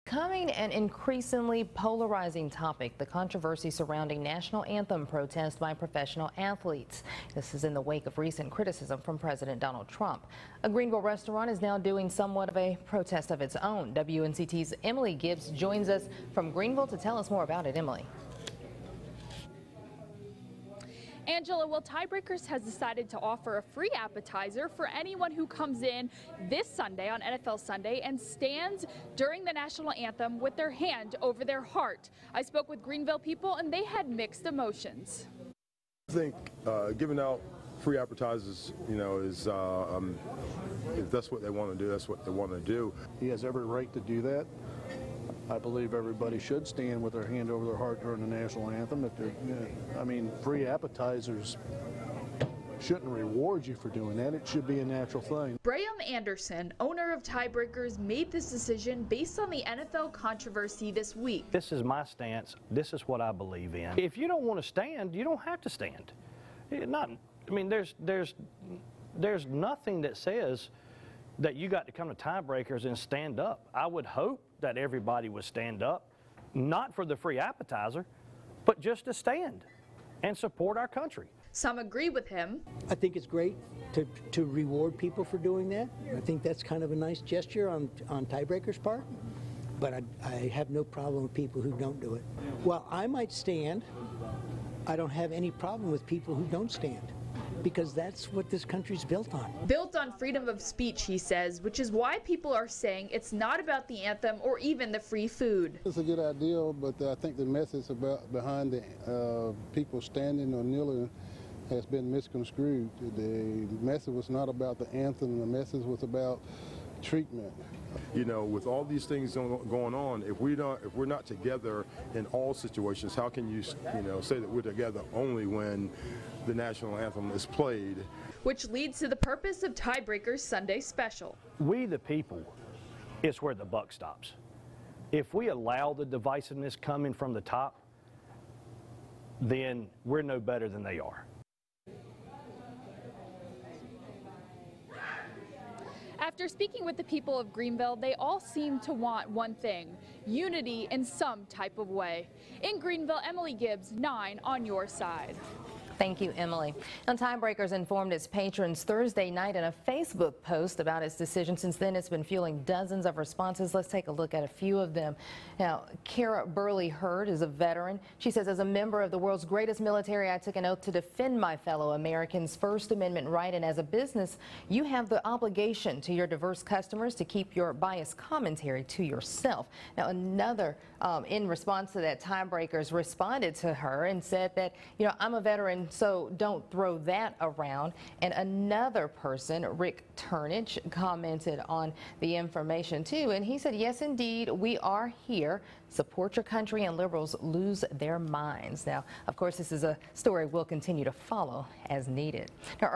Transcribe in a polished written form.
Becoming an increasingly polarizing topic, the controversy surrounding national anthem protest by professional athletes. This is in the wake of recent criticism from President Donald Trump. A Greenville restaurant is now doing somewhat of a protest of its own. WNCT's Emily Gibbs joins us from Greenville to tell us more about it. Emily. Angela, well, Tiebreakers has decided to offer a free appetizer for anyone who comes in this Sunday on NFL Sunday and stands during the national anthem with their hand over their heart. I spoke with Greenville people and they had mixed emotions. I think giving out free appetizers, is if that's what they want to do, that's what they want to do. He has every right to do that. I believe everybody should stand with their hand over their heart during the national anthem. If they're, free appetizers shouldn't reward you for doing that. It should be a natural thing. Braham Anderson, owner of Tiebreakers, made this decision based on the NFL controversy this week. This is my stance. This is what I believe in. If you don't want to stand, you don't have to stand. There's nothing that says that you got to come to Tiebreakers and stand up. I would hope that everybody would stand up, not for the free appetizer, but just to stand and support our country. Some agree with him. I think it's great to reward people for doing that. I think that's kind of a nice gesture on Tiebreakers' part, but I have no problem with people who don't do it. Well, I might stand. I don't have any problem with people who don't stand, because that's what this country's built on. Built on freedom of speech, he says, which is why people are saying it's not about the anthem or even the free food. It's a good idea, but I think the message behind the people standing or kneeling has been misconstrued. The message was not about the anthem, the message was about treatment. With all these things going on, if we're not together in all situations, how can you, say that we're together only when the national anthem is played? Which leads to the purpose of Tiebreakers Sunday Special. We the people is where the buck stops. If we allow the divisiveness coming from the top, then we're no better than they are. After speaking with the people of Greenville, they all seem to want one thing: unity in some type of way. In Greenville, Emily Gibbs, 9 on your side. Thank you, Emily. Now, Tiebreakers informed its patrons Thursday night in a Facebook post about its decision. Since then, it's been fueling dozens of responses. Let's take a look at a few of them. Now, Kara Burley-Hurd is a veteran. She says, as a member of the world's greatest military, I took an oath to defend my fellow Americans' First Amendment right. And as a business, you have the obligation to your diverse customers to keep your biased commentary to yourself. Now, another, in response to that, Tiebreakers responded to her and said that, I'm a veteran, so don't throw that around. And another person, Rick Turnage, commented on the information too, and he said, yes, indeed, we are here. Support your country and liberals lose their minds. Now, of course, this is a story we'll continue to follow as needed. Now,